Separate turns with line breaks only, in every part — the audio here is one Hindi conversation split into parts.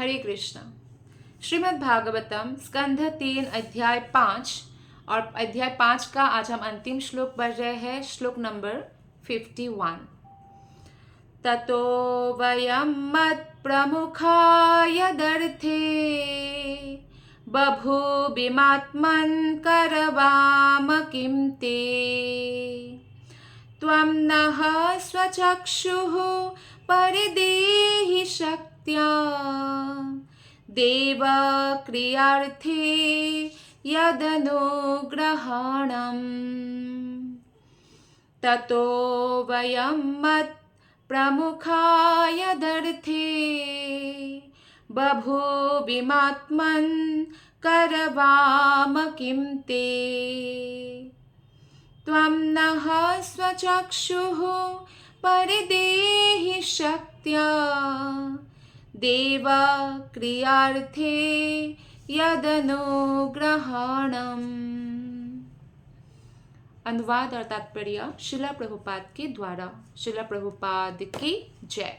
हरे कृष्णा। श्रीमद् भागवतम स्कंध 3 अध्याय 5 और अध्याय 5 का आज हम अंतिम श्लोक पढ़ रहे हैं, श्लोक नंबर 51। ततो वयं मत्प्रमुखा यदर्थे बभूविमात्मन् करवाम किं ते त्वं नः स्वचक्षुः परिदेहि शक्त्या देवक्रियार्थे यदनुग्रहणम्। ततो वयं मत्प्रमुखा यदर्थे बभूविमात्मन् करवाम किं ते त्वं नः स्वचक्षुः परिदेहि शक्त्या देवक्रियार्थे यदनुग्रहणम्। अनुवाद और तात्पर्य शिला प्रभुपाद के द्वारा। शिला प्रभुपाद की जय।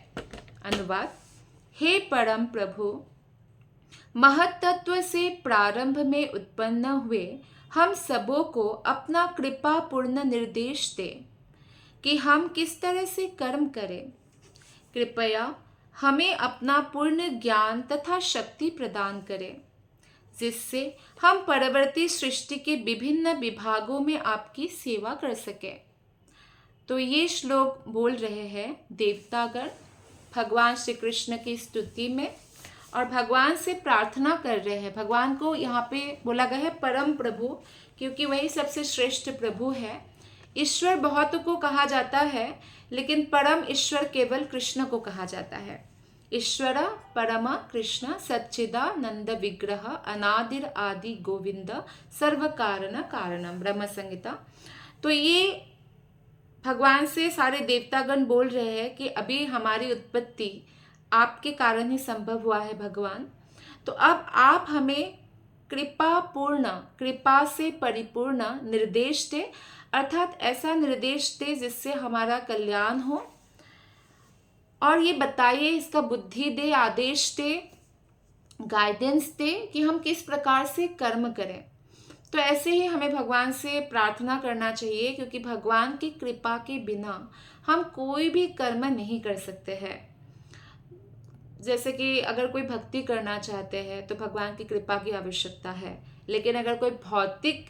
अनुवाद। हे परम प्रभु, महत्तत्व से प्रारंभ में उत्पन्न हुए हम सबों को अपना कृपा पूर्ण निर्देश दे कि हम किस तरह से कर्म करें। कृपया हमें अपना पूर्ण ज्ञान तथा शक्ति प्रदान करें, जिससे हम परवर्ती सृष्टि के विभिन्न विभागों में आपकी सेवा कर सकें। तो ये श्लोक बोल रहे हैं देवतागण भगवान श्री कृष्ण की स्तुति में और भगवान से प्रार्थना कर रहे हैं। भगवान को यहाँ पे बोला गया है परम प्रभु, क्योंकि वही सबसे श्रेष्ठ प्रभु है। ईश्वर बहुतों को कहा जाता है, लेकिन परम ईश्वर केवल कृष्ण को कहा जाता है। ईश्वर परम कृष्ण सच्चिदानंद विग्रह अनादिर आदि गोविंद सर्व कारण कारणम, ब्रह्म संहिता। तो ये भगवान से सारे देवतागण बोल रहे हैं कि अभी हमारी उत्पत्ति आपके कारण ही संभव हुआ है भगवान। तो अब आप हमें कृपा से परिपूर्ण निर्देश दे, अर्थात ऐसा निर्देश दे जिससे हमारा कल्याण हो, और ये बताइए, इसका बुद्धि दे, आदेश दे, गाइडेंस दे कि हम किस प्रकार से कर्म करें। तो ऐसे ही हमें भगवान से प्रार्थना करना चाहिए, क्योंकि भगवान की कृपा के बिना हम कोई भी कर्म नहीं कर सकते हैं। जैसे कि अगर कोई भक्ति करना चाहते हैं तो भगवान की कृपा की आवश्यकता है, लेकिन अगर कोई भौतिक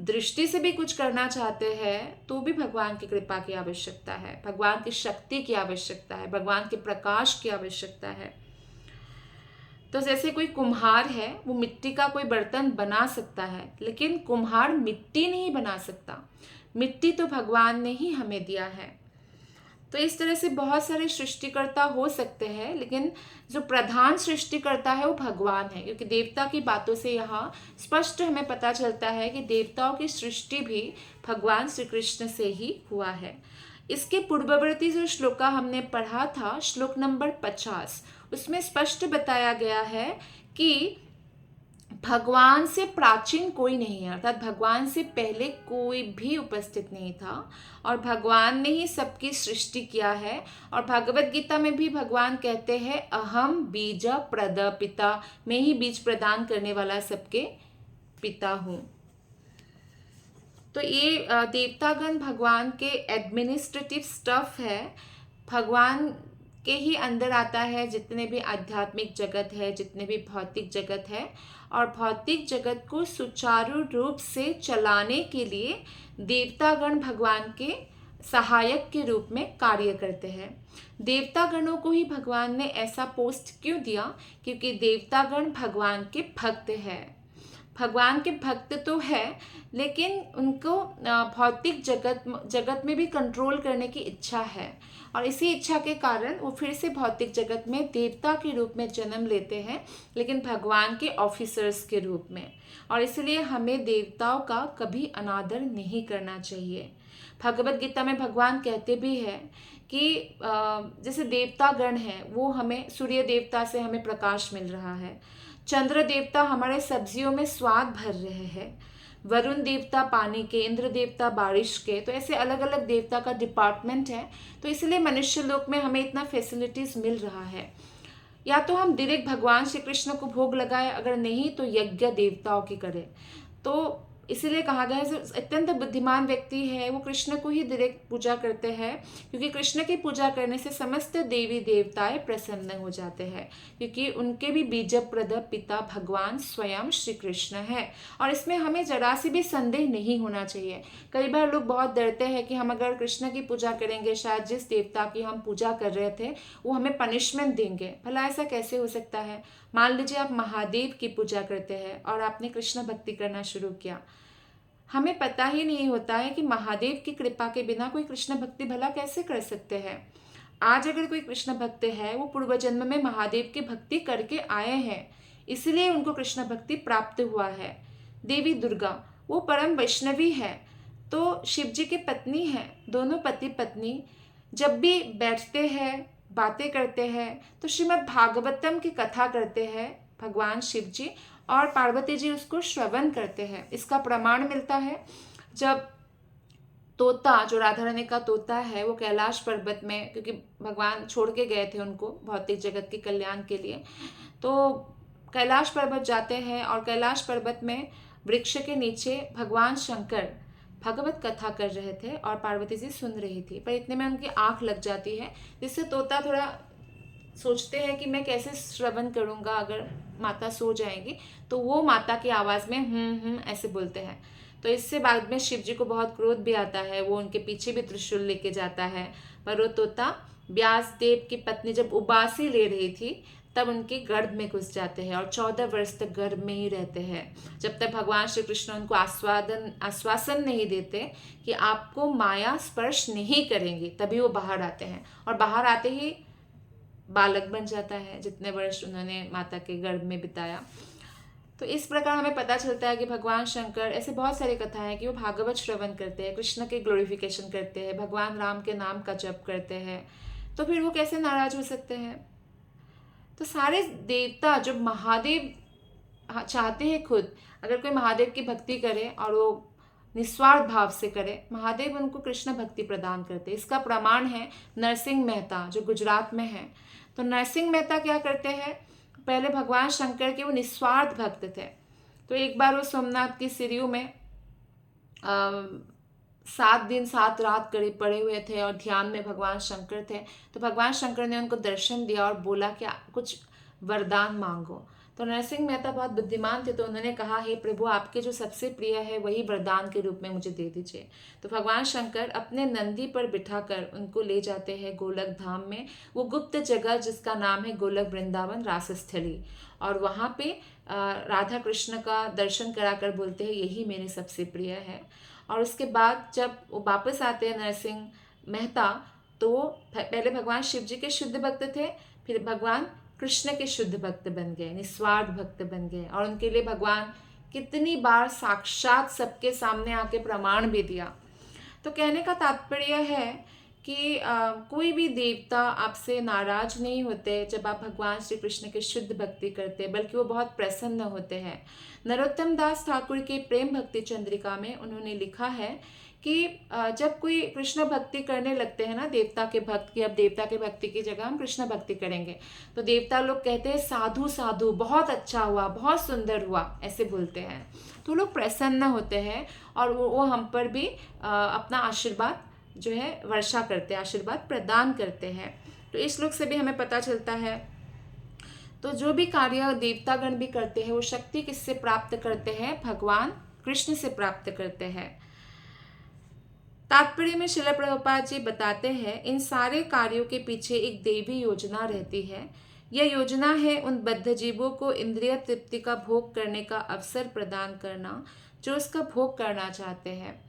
दृष्टि से भी कुछ करना चाहते हैं तो भी भगवान की कृपा की आवश्यकता है, भगवान की शक्ति की आवश्यकता है, भगवान के प्रकाश की आवश्यकता है। तो जैसे कोई कुम्हार है, वो मिट्टी का कोई बर्तन बना सकता है, लेकिन कुम्हार मिट्टी नहीं बना सकता। मिट्टी तो भगवान ने ही हमें दिया है। तो इस तरह से बहुत सारे सृष्टिकर्ता हो सकते हैं, लेकिन जो प्रधान सृष्टिकर्ता है वो भगवान है, क्योंकि देवता की बातों से यहाँ स्पष्ट हमें पता चलता है कि देवताओं की सृष्टि भी भगवान श्री कृष्ण से ही हुआ है। इसके पूर्ववर्ती जो श्लोका हमने पढ़ा था, श्लोक नंबर 50, उसमें स्पष्ट बताया गया है कि भगवान से प्राचीन कोई नहीं है, अर्थात भगवान से पहले कोई भी उपस्थित नहीं था और भगवान ने ही सबकी सृष्टि किया है। और भगवत गीता में भी भगवान कहते हैं अहम बीज प्रद पिता, मैं ही बीज प्रदान करने वाला सबके पिता हूँ। तो ये देवतागण भगवान के एडमिनिस्ट्रेटिव स्टफ है, भगवान के ही अंदर आता है जितने भी आध्यात्मिक जगत है, जितने भी भौतिक जगत है। और भौतिक जगत को सुचारू रूप से चलाने के लिए देवतागण भगवान के सहायक के रूप में कार्य करते हैं। देवतागणों को ही भगवान ने ऐसा पोस्ट क्यों दिया? क्योंकि देवतागण भगवान के भक्त हैं। भगवान के भक्त तो है, लेकिन उनको भौतिक जगत में भी कंट्रोल करने की इच्छा है, और इसी इच्छा के कारण वो फिर से भौतिक जगत में देवता के रूप में जन्म लेते हैं, लेकिन भगवान के ऑफिसर्स के रूप में। और इसलिए हमें देवताओं का कभी अनादर नहीं करना चाहिए। भगवत गीता में भगवान कहते भी हैं कि जैसे देवतागण हैं, वो हमें सूर्य देवता से हमें प्रकाश मिल रहा है, चंद्र देवता हमारे सब्जियों में स्वाद भर रहे हैं, वरुण देवता पानी के, इंद्र देवता बारिश के। तो ऐसे अलग अलग देवता का डिपार्टमेंट है, तो इसलिए मनुष्य लोक में हमें इतना फैसिलिटीज मिल रहा है। या तो हम डायरेक्ट भगवान श्री कृष्ण को भोग लगाए, अगर नहीं तो यज्ञ देवताओं की करें। तो इसीलिए कहा गया है जो अत्यंत बुद्धिमान व्यक्ति है वो कृष्ण को ही डायरेक्ट पूजा करते हैं, क्योंकि कृष्ण की पूजा करने से समस्त देवी देवताएं प्रसन्न हो जाते हैं, क्योंकि उनके भी बीजप्रद पिता भगवान स्वयं श्री कृष्ण है। और इसमें हमें जरा सी भी संदेह नहीं होना चाहिए। कई बार लोग बहुत डरते हैं कि हम अगर कृष्ण की पूजा करेंगे, शायद जिस देवता की हम पूजा कर रहे थे वो हमें पनिशमेंट देंगे। भला ऐसा कैसे हो सकता है? मान लीजिए आप महादेव की पूजा करते हैं और आपने कृष्ण भक्ति करना शुरू किया, हमें पता ही नहीं होता है कि महादेव की कृपा के बिना कोई कृष्ण भक्ति भला कैसे कर सकते हैं। आज अगर कोई कृष्ण भक्त है वो पूर्व जन्म में महादेव की भक्ति करके आए हैं, इसलिए उनको कृष्ण भक्ति प्राप्त हुआ है। देवी दुर्गा वो परम वैष्णवी है, तो शिव जी की पत्नी है। दोनों पति पत्नी जब भी बैठते हैं, बातें करते हैं, तो श्रीमद् भागवतम की कथा करते हैं भगवान शिव जी, और पार्वती जी उसको श्रवण करते हैं। इसका प्रमाण मिलता है जब तोता, जो राधा रानी का तोता है, वो कैलाश पर्वत में, क्योंकि भगवान छोड़ के गए थे उनको भौतिक जगत के कल्याण के लिए, तो कैलाश पर्वत जाते हैं और कैलाश पर्वत में वृक्ष के नीचे भगवान शंकर भगवत कथा कर रहे थे और पार्वती जी सुन रही थी, पर इतने में उनकी आंख लग जाती है, जिससे तोता थोड़ा सोचते हैं कि मैं कैसे श्रवण करूंगा अगर माता सो जाएंगी, तो वो माता की आवाज़ में ऐसे बोलते हैं। तो इससे बाद में शिव जी को बहुत क्रोध भी आता है, वो उनके पीछे भी त्रिशूल लेके जाता है, पर वो तोता व्यास देव की पत्नी जब उबासी ले रही थी तब उनके गर्भ में घुस जाते हैं और 14 वर्ष तक गर्भ में ही रहते हैं, जब तक भगवान श्री कृष्ण उनको आश्वासन नहीं देते कि आपको माया स्पर्श नहीं करेंगी, तभी वो बाहर आते हैं। और बाहर आते ही बालक बन जाता है, जितने वर्ष उन्होंने माता के गर्भ में बिताया। तो इस प्रकार हमें पता चलता है कि भगवान शंकर, ऐसे बहुत सारी कथाएं हैं कि वो भागवत श्रवण करते हैं, कृष्ण के ग्लोरिफिकेशन करते हैं, भगवान राम के नाम का जप करते हैं, तो फिर वो कैसे नाराज हो सकते हैं? तो सारे देवता जब महादेव चाहते हैं, खुद अगर कोई महादेव की भक्ति करे और वो निस्वार्थ भाव से करे, महादेव उनको कृष्ण भक्ति प्रदान करते हैं। इसका प्रमाण है नरसिंह मेहता जो गुजरात में है। तो नरसिंह मेहता क्या करते हैं, पहले भगवान शंकर के वो निस्वार्थ भक्त थे। तो एक बार वो सोमनाथ की सीढ़ियों में 7 दिन 7 रात करीब पड़े हुए थे और ध्यान में भगवान शंकर थे। तो भगवान शंकर ने उनको दर्शन दिया और बोला कि कुछ वरदान मांगो। तो नरसिंह मेहता बहुत बुद्धिमान थे, तो उन्होंने कहा, हे प्रभु, आपके जो सबसे प्रिय है वही वरदान के रूप में मुझे दे दीजिए। तो भगवान शंकर अपने नंदी पर बिठाकर उनको ले जाते हैं गोलक धाम में, वो गुप्त जगह जिसका नाम है गोलक वृंदावन रासस्थली, और वहाँ पे राधा कृष्ण का दर्शन कराकर बोलते हैं यही मेरे सबसे प्रिय है। और उसके बाद जब वो वापस आते हैं नरसिंह मेहता, तो पहले भगवान शिव जी के शुद्ध भक्त थे, फिर भगवान कृष्ण के शुद्ध भक्त बन गए, निस्वार्थ भक्त बन गए, और उनके लिए भगवान कितनी बार साक्षात सबके सामने आके प्रमाण भी दिया। तो कहने का तात्पर्य है कि कोई भी देवता आपसे नाराज नहीं होते जब आप भगवान श्री कृष्ण के शुद्ध भक्ति करते, बल्कि वो बहुत प्रसन्न होते हैं। नरोत्तम दास ठाकुर के प्रेम भक्ति चंद्रिका में उन्होंने लिखा है कि जब कोई कृष्ण भक्ति करने लगते हैं ना, देवता के भक्त की, अब देवता के भक्ति की जगह हम कृष्ण भक्ति करेंगे, तो देवता लोग कहते हैं साधु साधु, बहुत अच्छा हुआ, बहुत सुंदर हुआ, ऐसे बोलते हैं। तो लोग प्रसन्न होते हैं और वो हम पर भी अपना आशीर्वाद जो है वर्षा करते हैं, आशीर्वाद प्रदान करते हैं। तो इस श्लोक से भी हमें पता चलता है। तो जो भी कार्य देवतागण भी करते हैं वो शक्ति किससे प्राप्त करते हैं? भगवान कृष्ण से प्राप्त करते हैं। तात्पर्य में श्रील प्रभुपाद जी बताते हैं, इन सारे कार्यों के पीछे एक देवी योजना रहती है। यह योजना है उन बद्ध जीवों को इंद्रिय तृप्ति का भोग करने का अवसर प्रदान करना जो उसका भोग करना चाहते हैं।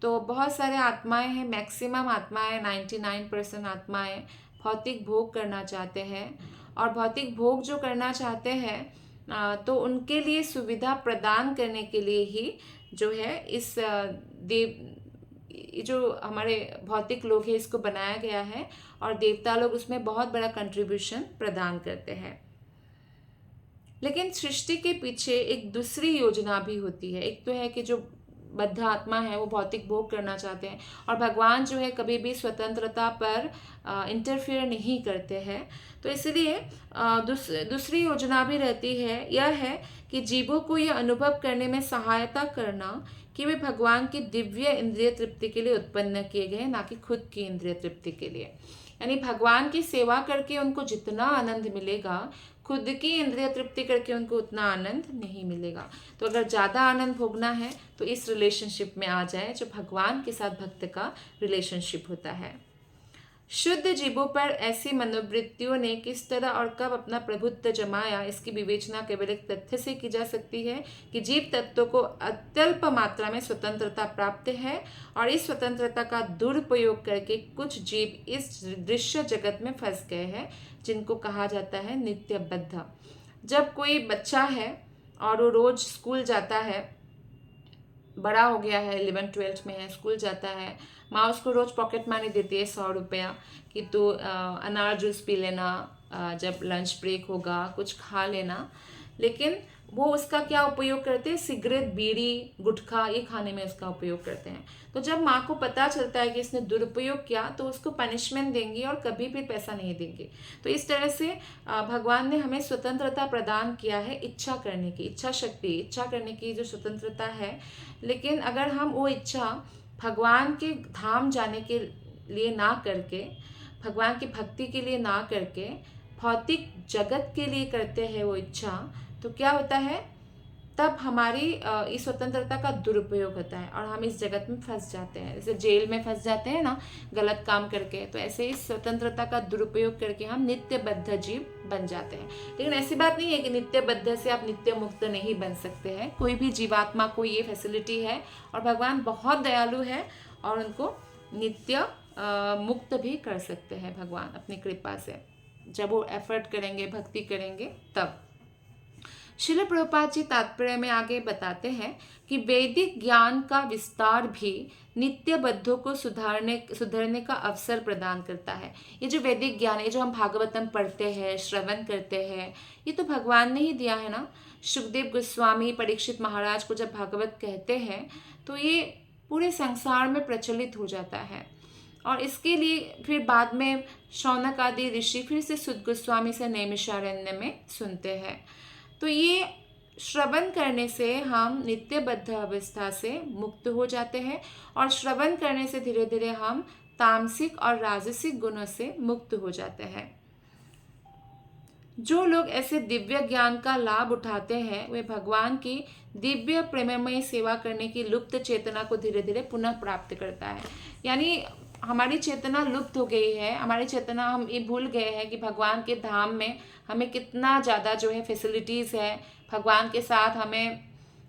तो बहुत सारे आत्माएं हैं, मैक्सिमम आत्माएं, 99% आत्माएं भौतिक भोग करना चाहते हैं, और भौतिक भोग जो करना चाहते हैं तो उनके लिए सुविधा प्रदान करने के लिए ही जो है इस जो हमारे भौतिक लोग हैं इसको बनाया गया है, और देवता लोग उसमें बहुत बड़ा कंट्रीब्यूशन प्रदान करते हैं। लेकिन सृष्टि के पीछे एक दूसरी योजना भी होती है। एक तो है कि जो बद्ध आत्मा है वो भौतिक भोग करना चाहते हैं, और भगवान जो है कभी भी स्वतंत्रता पर इंटरफेयर नहीं करते हैं। तो इसलिए दूसरी योजना भी रहती है, यह है कि जीवों को यह अनुभव करने में सहायता करना कि वे भगवान की दिव्य इंद्रिय तृप्ति के लिए उत्पन्न किए गए, ना कि खुद की इंद्रिय तृप्ति के लिए। यानी भगवान की सेवा करके उनको जितना आनंद मिलेगा, खुद की इंद्रिय तृप्ति करके उनको उतना आनंद नहीं मिलेगा। तो अगर ज़्यादा आनंद भोगना है तो इस रिलेशनशिप में आ जाए जो भगवान के साथ भक्त का रिलेशनशिप होता है। शुद्ध जीवों पर ऐसी मनोवृत्तियों ने किस तरह और कब अपना प्रभुत्व जमाया, इसकी विवेचना केवल एक तथ्य से की जा सकती है कि जीव तत्वों को अत्यल्प मात्रा में स्वतंत्रता प्राप्त है, और इस स्वतंत्रता का दुरुपयोग करके कुछ जीव इस दृश्य जगत में फंस गए हैं, जिनको कहा जाता है नित्यबद्ध। जब कोई बच्चा है और वो रोज स्कूल जाता है, बड़ा हो गया है, 11th-12th में है, स्कूल जाता है, माँ उसको रोज़ पॉकेट मनी देती है 100 रुपया कि तू अनार जूस पी लेना, जब लंच ब्रेक होगा कुछ खा लेना। लेकिन वो उसका क्या उपयोग करते हैं, सिगरेट, बीड़ी, गुटखा ये खाने में उसका उपयोग करते हैं। तो जब माँ को पता चलता है कि इसने दुरुपयोग किया तो उसको पनिशमेंट देंगी और कभी भी पैसा नहीं देंगे। तो इस तरह से भगवान ने हमें स्वतंत्रता प्रदान किया है, इच्छा करने की, इच्छा शक्ति, इच्छा करने की जो स्वतंत्रता है। लेकिन अगर हम वो इच्छा भगवान के धाम जाने के लिए ना करके, भगवान की भक्ति के लिए ना करके, भौतिक जगत के लिए करते हैं वो इच्छा, तो क्या होता है, तब हमारी इस स्वतंत्रता का दुरुपयोग होता है और हम इस जगत में फंस जाते हैं। जैसे जेल में फंस जाते हैं ना गलत काम करके, तो ऐसे इस स्वतंत्रता का दुरुपयोग करके हम नित्यबद्ध जीव बन जाते हैं। लेकिन ऐसी बात नहीं है कि नित्यबद्ध से आप नित्य मुक्त नहीं बन सकते हैं। कोई भी जीवात्मा को ये फैसिलिटी है, और भगवान बहुत दयालु है और उनको नित्य मुक्त भी कर सकते हैं भगवान अपनी कृपा से, जब वो एफर्ट करेंगे, भक्ति करेंगे तब। श्रील प्रभुपाद जी तात्पर्य में आगे बताते हैं कि वैदिक ज्ञान का विस्तार भी नित्यबद्धों को सुधरने का अवसर प्रदान करता है। ये जो वैदिक ज्ञान है, जो हम भागवतम पढ़ते हैं, श्रवण करते हैं, ये तो भगवान ने ही दिया है ना। सुखदेव गोस्वामी परीक्षित महाराज को जब भागवत कहते हैं तो ये पूरे संसार में प्रचलित हो जाता है, और इसके लिए फिर बाद में शौनक आदि ऋषि फिर से सुत गोस्वामी से नैमिषारण्य में सुनते हैं। तो ये श्रवण करने से हम नित्यबद्ध अवस्था से मुक्त हो जाते हैं, और श्रवण करने से धीरे धीरे हम तामसिक और राजसिक गुणों से मुक्त हो जाते हैं। जो लोग ऐसे दिव्य ज्ञान का लाभ उठाते हैं वे भगवान की दिव्य प्रेममय सेवा करने की लुप्त चेतना को धीरे धीरे पुनः प्राप्त करता है। यानी हमारी चेतना लुप्त हो गई है, हमारी चेतना, हम ये भूल गए हैं कि भगवान के धाम में हमें कितना ज़्यादा जो है फैसिलिटीज़ है। भगवान के साथ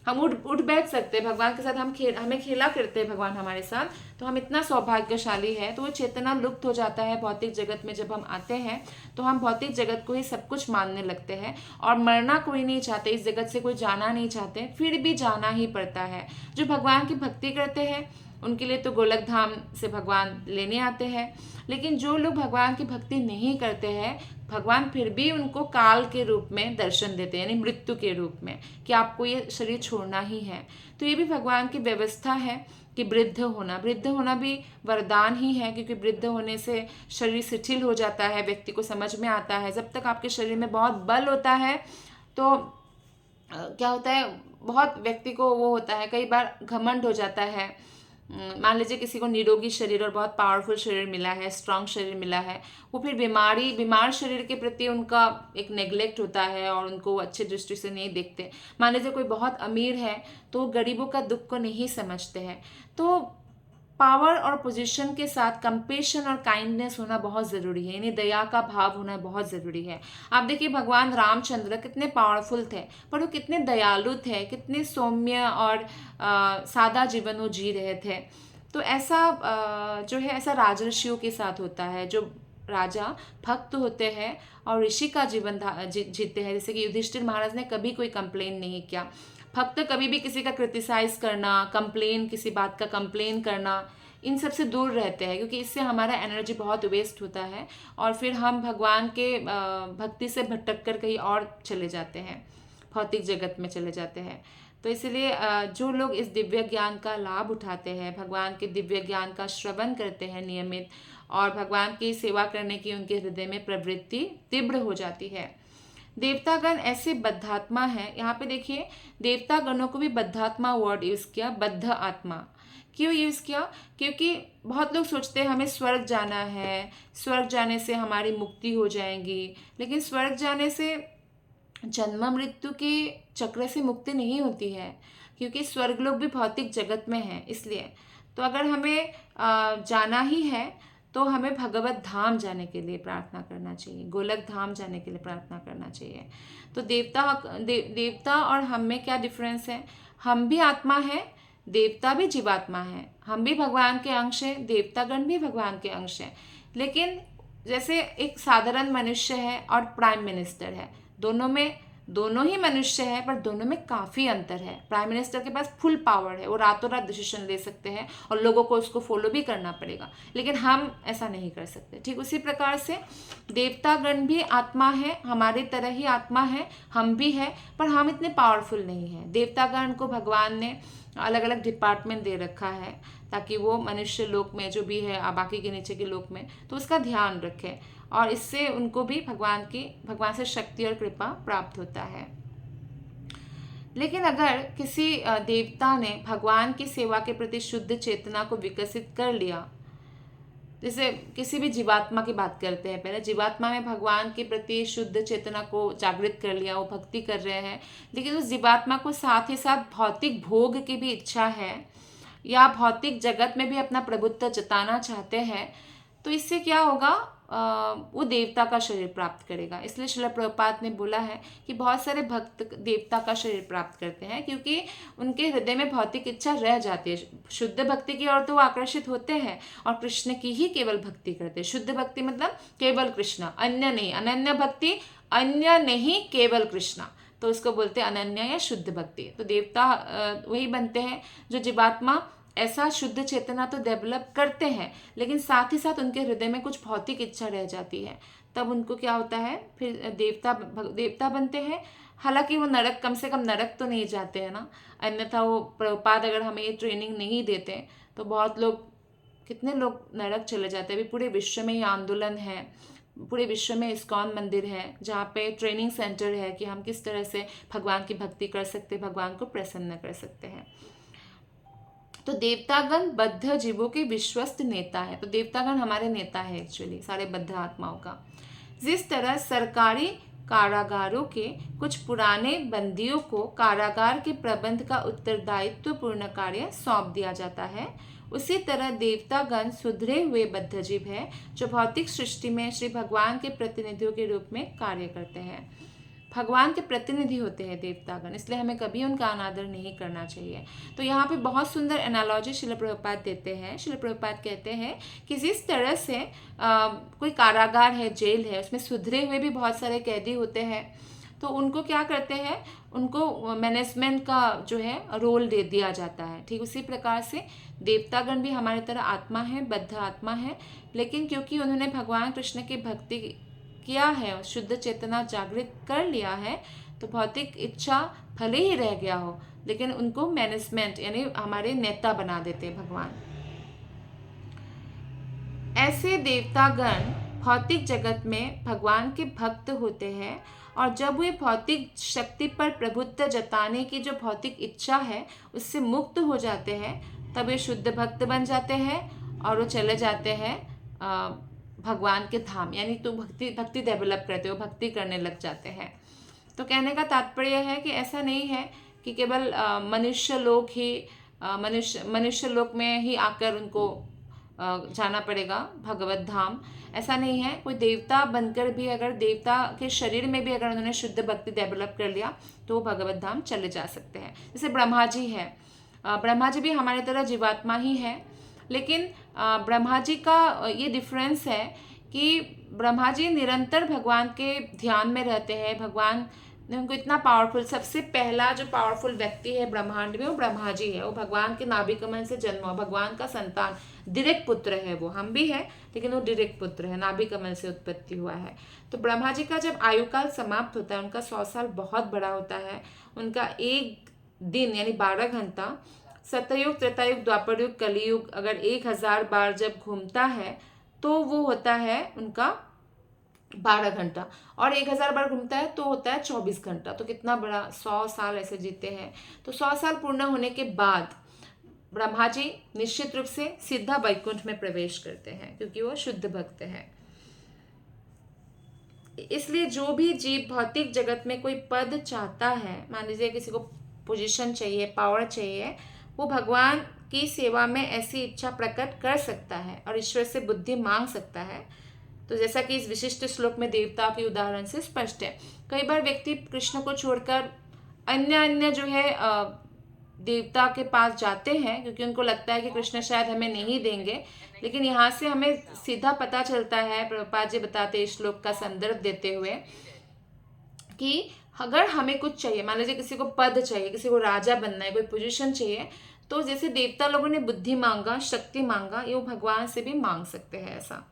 हम उठ बैठ सकते हैं, भगवान के साथ हमें खेला करते हैं भगवान हमारे साथ, तो हम इतना सौभाग्यशाली है। तो वो चेतना लुप्त हो जाता है भौतिक जगत में। जब हम आते हैं तो हम भौतिक जगत को ही सब कुछ मानने लगते हैं, और मरना कोई नहीं चाहते, इस जगत से कोई जाना नहीं चाहते, फिर भी जाना ही पड़ता है। जो भगवान की भक्ति करते हैं उनके लिए तो गोलक धाम से भगवान लेने आते हैं। लेकिन जो लोग भगवान की भक्ति नहीं करते हैं, भगवान फिर भी उनको काल के रूप में दर्शन देते हैं, यानी मृत्यु के रूप में, कि आपको ये शरीर छोड़ना ही है। तो ये भी भगवान की व्यवस्था है कि वृद्ध होना भी वरदान ही है, क्योंकि वृद्ध होने से शरीर शिथिल हो जाता है, व्यक्ति को समझ में आता है। जब तक आपके शरीर में बहुत बल होता है तो क्या होता है, बहुत व्यक्ति को वो होता है, कई बार घमंड हो जाता है। मान लीजिए किसी को निरोगी शरीर और बहुत पावरफुल शरीर मिला है, स्ट्रांग शरीर मिला है, वो फिर बीमार शरीर के प्रति उनका एक नेग्लेक्ट होता है और उनको अच्छे दृष्टि से नहीं देखते। मान लीजिए कोई बहुत अमीर है तो गरीबों का दुख को नहीं समझते हैं। तो पावर और पोजीशन के साथ कंपेशन और काइंडनेस होना बहुत ज़रूरी है, यानी दया का भाव होना बहुत ज़रूरी है। आप देखिए भगवान रामचंद्र कितने पावरफुल थे, पर वो कितने दयालु थे, कितने सौम्य और सादा जीवन वो जी रहे थे। तो ऐसा जो है, ऐसा राजर्षियों के साथ होता है। जो राजा भक्त होते हैं और ऋषि का जीवन जीते हैं, जैसे कि युधिष्ठिर महाराज ने कभी कोई कंप्लेन नहीं किया। भक्त कभी भी किसी का क्रिटिसाइज करना, किसी बात का कंप्लेन करना, इन सब से दूर रहते हैं, क्योंकि इससे हमारा एनर्जी बहुत वेस्ट होता है और फिर हम भगवान के भक्ति से भटक कर कहीं और चले जाते हैं, भौतिक जगत में चले जाते हैं। तो इसलिए जो लोग इस दिव्य ज्ञान का लाभ उठाते हैं, भगवान के दिव्य ज्ञान का श्रवण करते हैं नियमित, और भगवान की सेवा करने की उनके हृदय में प्रवृत्ति तीव्र हो जाती है। देवतागण ऐसे बद्धात्मा है। यहाँ पे देखिए, देवतागणों को भी बद्धात्मा वर्ड यूज किया, बद्ध आत्मा क्यों यूज किया? क्योंकि बहुत लोग सोचते हैं हमें स्वर्ग जाना है, स्वर्ग जाने से हमारी मुक्ति हो जाएगी, लेकिन स्वर्ग जाने से जन्म मृत्यु के चक्र से मुक्ति नहीं होती है, क्योंकि स्वर्गलोक भी भौतिक जगत में है। इसलिए तो अगर हमें जाना ही है तो हमें भगवत धाम जाने के लिए प्रार्थना करना चाहिए, गोलक धाम जाने के लिए प्रार्थना करना चाहिए। तो देवता और हम में क्या डिफरेंस है? हम भी आत्मा है, देवता भी जीवात्मा है। हम भी भगवान के अंश हैं, देवतागण भी भगवान के अंश हैं। लेकिन जैसे एक साधारण मनुष्य है और प्राइम मिनिस्टर है, दोनों ही मनुष्य है, पर दोनों में काफ़ी अंतर है। प्राइम मिनिस्टर के पास फुल पावर है, वो रातों रात डिसीजन ले सकते हैं और लोगों को उसको फॉलो भी करना पड़ेगा, लेकिन हम ऐसा नहीं कर सकते। ठीक उसी प्रकार से देवतागण भी आत्मा है, हमारी तरह ही आत्मा है, हम भी है, पर हम इतने पावरफुल नहीं हैं। देवतागण को भगवान ने अलग अलग डिपार्टमेंट दे रखा है, ताकि वो मनुष्य लोक में जो भी है, बाकी के नीचे के लोक में, तो उसका ध्यान रखें, और इससे उनको भी भगवान से शक्ति और कृपा प्राप्त होता है। लेकिन अगर किसी देवता ने भगवान की सेवा के प्रति शुद्ध चेतना को विकसित कर लिया, जैसे किसी भी जीवात्मा की बात करते हैं, पहले जीवात्मा में भगवान के प्रति शुद्ध चेतना को जागृत कर लिया, वो भक्ति कर रहे हैं, लेकिन उस जीवात्मा को साथ ही साथ भौतिक भोग की भी इच्छा है, या भौतिक जगत में भी अपना प्रभुत्व जताना चाहते हैं, तो इससे क्या होगा? वो देवता का शरीर प्राप्त करेगा। इसलिए श्रील प्रभुपाद ने बोला है कि बहुत सारे भक्त देवता का शरीर प्राप्त करते हैं, क्योंकि उनके हृदय में भौतिक इच्छा रह जाती है। शुद्ध भक्ति की ओर तो वो आकर्षित होते हैं और कृष्ण की ही केवल भक्ति करते हैं। शुद्ध भक्ति मतलब केवल कृष्ण, अन्य नहीं। अनन्य भक्ति, अन्य नहीं, केवल कृष्ण, तो उसको बोलते हैं अनन्य या शुद्ध भक्ति। तो देवता वही बनते हैं जो जीवात्मा ऐसा शुद्ध चेतना तो डेवलप करते हैं, लेकिन साथ ही साथ उनके हृदय में कुछ भौतिक इच्छा रह जाती है, तब उनको क्या होता है? फिर देवता बनते हैं। हालांकि वो नरक, कम से कम नरक तो नहीं जाते हैं ना, अन्यथा वो प्रभुपाद अगर हमें ये ट्रेनिंग नहीं देते तो बहुत लोग, कितने लोग नरक चले जाते हैं। अभी पूरे विश्व में ये आंदोलन है, पूरे विश्व में इस्कॉन मंदिर है, जहाँ पे ट्रेनिंग सेंटर है कि हम किस तरह से भगवान की भक्ति कर सकते, भगवान को प्रसन्न कर सकते हैं। तो देवतागण बद्ध जीवों के विश्वस्त नेता है। तो देवतागण हमारे नेता है एक्चुअली, सारे बद्ध आत्माओं का। जिस तरह सरकारी कारागारों के कुछ पुराने बंदियों को कारागार के प्रबंध का उत्तरदायित्व पूर्ण कार्य सौंप दिया जाता है, उसी तरह देवतागण सुधरे हुए बद्ध जीव है, जो भौतिक सृष्टि में श्री भगवान के प्रतिनिधियों के रूप में कार्य करते हैं। भगवान के प्रतिनिधि होते हैं देवतागण, इसलिए हमें कभी उनका अनादर नहीं करना चाहिए। तो यहाँ पे बहुत सुंदर एनालॉजी श्रील प्रभुपाद देते हैं। श्रील प्रभुपाद कहते हैं कि जिस तरह से कोई कारागार है, जेल है, उसमें सुधरे हुए भी बहुत सारे कैदी होते हैं, तो उनको क्या करते हैं? उनको मैनेजमेंट का जो है रोल दे दिया जाता है। ठीक उसी प्रकार से देवतागण भी हमारी तरह आत्मा है, बद्ध आत्मा है, लेकिन क्योंकि उन्होंने भगवान कृष्ण की भक्ति किया है, शुद्ध चेतना जागृत कर लिया है, तो भौतिक इच्छा भले ही रह गया हो, लेकिन उनको मैनेजमेंट यानी हमारे नेता बना देते हैं भगवान। ऐसे देवतागण भौतिक जगत में भगवान के भक्त होते हैं, और जब वे भौतिक शक्ति पर प्रभुत्व जताने की जो भौतिक इच्छा है उससे मुक्त हो जाते हैं, तब वे शुद्ध भक्त बन जाते हैं और वो चले जाते हैं भगवान के धाम, यानी तो भक्ति डेवलप करते हो, भक्ति करने लग जाते हैं। तो कहने का तात्पर्य है कि ऐसा नहीं है कि केवल मनुष्य लोक ही मनुष्य लोक में ही आकर उनको जाना पड़ेगा भगवत धाम, ऐसा नहीं है। कोई देवता बनकर भी, अगर देवता के शरीर में भी अगर उन्होंने शुद्ध भक्ति डेवलप कर लिया, तो वो भगवत धाम चले जा सकते हैं। जैसे ब्रह्मा जी है, ब्रह्मा जी भी हमारी तरह जीवात्मा ही है, लेकिन ब्रह्मा जी का ये डिफरेंस है कि ब्रह्मा जी निरंतर भगवान के ध्यान में रहते हैं। भगवान ने उनको इतना पावरफुल, सबसे पहला जो पावरफुल व्यक्ति है ब्रह्मांड में वो ब्रह्मा जी है। वो भगवान के नाभि कमल से जन्म हुआ, भगवान का संतान, डायरेक्ट पुत्र है वो। हम भी है, लेकिन वो डायरेक्ट पुत्र है, नाभि कमल से उत्पत्ति हुआ है। तो ब्रह्मा जी का जब आयु काल समाप्त होता है, उनका 100 साल बहुत बड़ा होता है। उनका एक दिन यानी 12 घंटा, सतयुग, त्रेतायुग, द्वापर युग, कलयुग अगर 1000 बार जब घूमता है तो वो होता है उनका 12 घंटा, और 1000 बार घूमता है तो होता है 24 घंटा। तो कितना बड़ा, 100 साल ऐसे जीते हैं। तो 100 साल पूर्ण होने के बाद ब्रह्मा जी निश्चित रूप से सीधा वैकुंठ में प्रवेश करते हैं, क्योंकि वो शुद्ध भक्त हैं। इसलिए जो भी जीव भौतिक जगत में कोई पद चाहता है, मान लीजिए किसी को पोजीशन चाहिए, पावर चाहिए, वो भगवान की सेवा में ऐसी इच्छा प्रकट कर सकता है और ईश्वर से बुद्धि मांग सकता है। तो जैसा कि इस विशिष्ट श्लोक में देवता के उदाहरण से स्पष्ट है। कई बार व्यक्ति कृष्ण को छोड़कर अन्य अन्य जो है देवता के पास जाते हैं, क्योंकि उनको लगता है कि कृष्ण शायद हमें नहीं देंगे। लेकिन यहाँ से हमें सीधा पता चलता है, प्रभुपाद जी बताते श्लोक का संदर्भ देते हुए, कि अगर हमें कुछ चाहिए, मान लीजिए किसी को पद चाहिए, किसी को राजा बनना है, कोई पोजीशन चाहिए, तो जैसे देवता लोगों ने बुद्धि मांगा, शक्ति मांगा, ये वो भगवान से भी मांग सकते हैं ऐसा।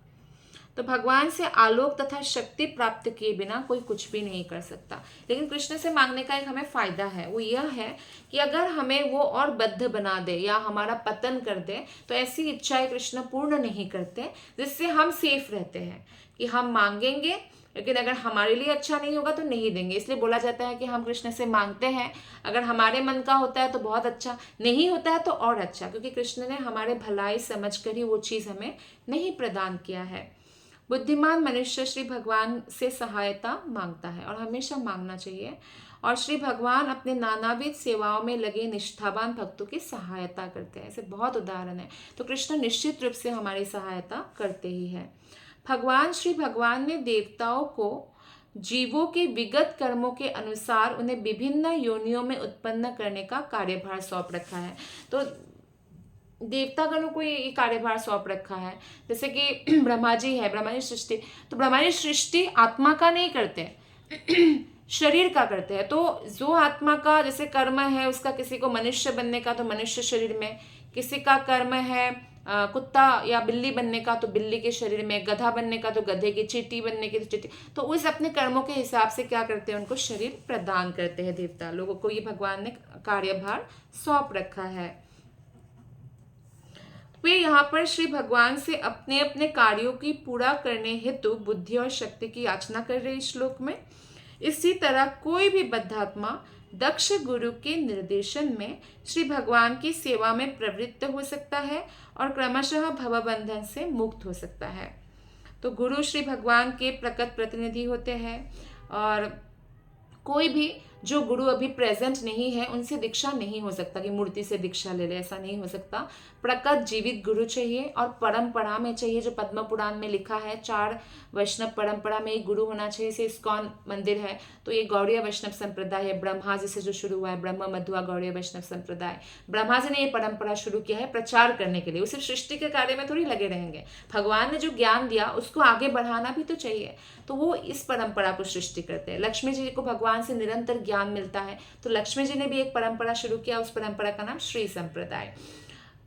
तो भगवान से आलोक तथा शक्ति प्राप्त किए बिना कोई कुछ भी नहीं कर सकता। लेकिन कृष्ण से मांगने का एक हमें फायदा है, वो यह है कि अगर हमें वो और बद्ध बना दे या हमारा पतन कर दे, तो ऐसी इच्छाएं कृष्ण पूर्ण नहीं करते, जिससे हम सेफ रहते हैं कि हम मांगेंगे, लेकिन अगर हमारे लिए अच्छा नहीं होगा तो नहीं देंगे। इसलिए बोला जाता है कि हम कृष्ण से मांगते हैं, अगर हमारे मन का होता है तो बहुत अच्छा, नहीं होता है तो और अच्छा, क्योंकि कृष्ण ने हमारे भलाई समझ कर ही वो चीज़ हमें नहीं प्रदान किया है। बुद्धिमान मनुष्य श्री भगवान से सहायता मांगता है और हमेशा मांगना चाहिए, और श्री भगवान अपने नानाविध सेवाओं में लगे निष्ठावान भक्तों की सहायता करते हैं। ऐसे बहुत उदाहरण है। तो कृष्ण निश्चित रूप से हमारी सहायता करते ही है। श्री भगवान ने देवताओं को जीवों के विगत कर्मों के अनुसार उन्हें विभिन्न योनियों में उत्पन्न करने का कार्यभार सौंप रखा है। तो देवतागणों को ये कार्यभार सौंप रखा है। जैसे कि ब्रह्मा जी है, ब्रह्मा जी सृष्टि, तो ब्रह्मा जी सृष्टि आत्मा का नहीं करते, शरीर का करते हैं। तो जो आत्मा का जैसे कर्म है, उसका किसी को मनुष्य बनने का तो मनुष्य शरीर में, किसी का कर्म है कुत्ता या बिल्ली बनने का तो बिल्ली के शरीर में, गधा बनने का तो गधे की, चींटी बनने की तो चींटी। तो उस अपने कर्मों के हिसाब से क्या करते हैं, उनको शरीर प्रदान करते हैं देवता लोगों को। ये भगवान ने कार्यभार सौंप रखा है। वे यहाँ पर श्री भगवान से अपने अपने कार्यों की पूरा करने हेतु बुद्धि और शक्ति की याचना कर रहे इस श्लोक में। इसी तरह कोई भी बद्धात्मा दक्ष गुरु के निर्देशन में श्री भगवान की सेवा में प्रवृत्त हो सकता है और क्रमशः भवबंधन से मुक्त हो सकता है। तो गुरु श्री भगवान के प्रकट प्रतिनिधि होते हैं, और कोई भी जो गुरु अभी प्रेजेंट नहीं है उनसे दीक्षा नहीं हो सकता कि मूर्ति से दीक्षा ले ले, ऐसा नहीं हो सकता। प्रकट जीवित गुरु चाहिए और परंपरा में चाहिए, जो पद्म पुराण में लिखा है 4 वैष्णव परंपरा में एक गुरु होना चाहिए। जैसे इस्कॉन मंदिर है तो ये गौड़ीय वैष्णव संप्रदाय है, ब्रह्मा जी से जो शुरू हुआ है, ब्रह्म मध्वा गौड़ीय वैष्णव संप्रदाय। ब्रह्मा जी ने ये परंपरा शुरू किया है प्रचार करने के लिए। वो सिर्फ सृष्टि के कार्य में थोड़ी लगे रहेंगे, भगवान ने जो ज्ञान दिया उसको आगे बढ़ाना भी तो चाहिए। तो वो इस परंपरा को सृष्टि करते हैं। लक्ष्मी जी को भगवान से निरंतर ज्ञान मिलता है, तो लक्ष्मी जी ने भी एक परंपरा शुरू किया, उस परंपरा का नाम श्री संप्रदाय।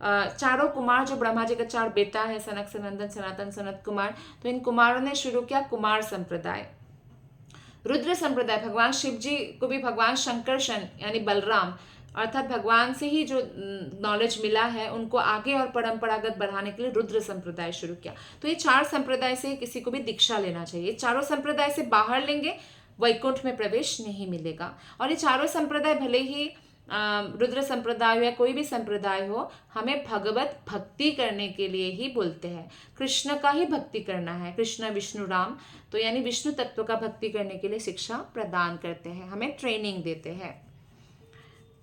चारों कुमार, जो ब्रह्मा जी का 4 बेटा है, सनक, सनंदन, सनातन, सनत कुमार, तो इन कुमारों ने शुरू किया कुमार संप्रदाय। रुद्र संप्रदाय, भगवान शिव जी को भी भगवान शंकरशन यानी बलराम अर्थात भगवान से ही जो नॉलेज मिला है उनको आगे और परंपरागत बढ़ाने के लिए रुद्र संप्रदाय शुरू किया। तो ये 4 संप्रदाय से किसी को भी दीक्षा लेना चाहिए। चारों संप्रदाय से बाहर लेंगे वैकुंठ में प्रवेश नहीं मिलेगा। और ये चारों संप्रदाय भले ही रुद्र संप्रदाय हो या कोई भी संप्रदाय हो, हमें भगवत भक्ति करने के लिए ही बोलते हैं, कृष्ण का ही भक्ति करना है। कृष्ण विष्णु राम, तो यानी विष्णु तत्व का भक्ति करने के लिए शिक्षा प्रदान करते हैं, हमें ट्रेनिंग देते हैं।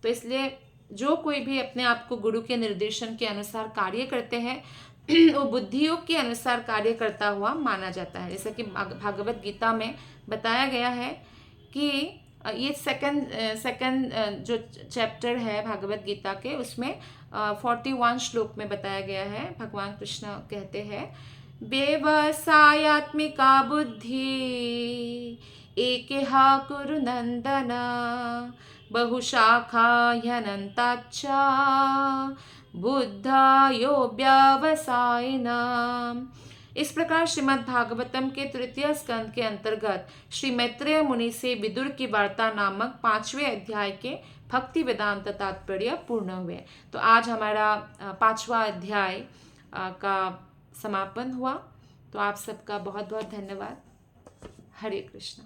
तो इसलिए जो कोई भी अपने आप को गुरु के निर्देशन के अनुसार कार्य करते हैं वो बुद्धि योग के अनुसार कार्य करता हुआ माना जाता है। जैसा कि भागवत गीता में बताया गया है कि ये सेकंड जो चैप्टर है भागवत गीता के, उसमें 41 श्लोक में बताया गया है। भगवान कृष्ण कहते हैं, व्यवसायत्मिका बुद्धि एकेहा कुरु नंदन बहुशाखा ह्यनंताच्च बुद्धायो व्यवसायिनाम्। इस प्रकार श्रीमद् भागवतम के 3 स्कंद के अंतर्गत श्री मैत्रेय मुनि से विदुर की वार्ता नामक 5वें अध्याय के भक्ति वेदांत तात्पर्य पूर्ण हुए। तो आज हमारा 5वां अध्याय का समापन हुआ। तो आप सबका बहुत बहुत धन्यवाद। हरे कृष्ण।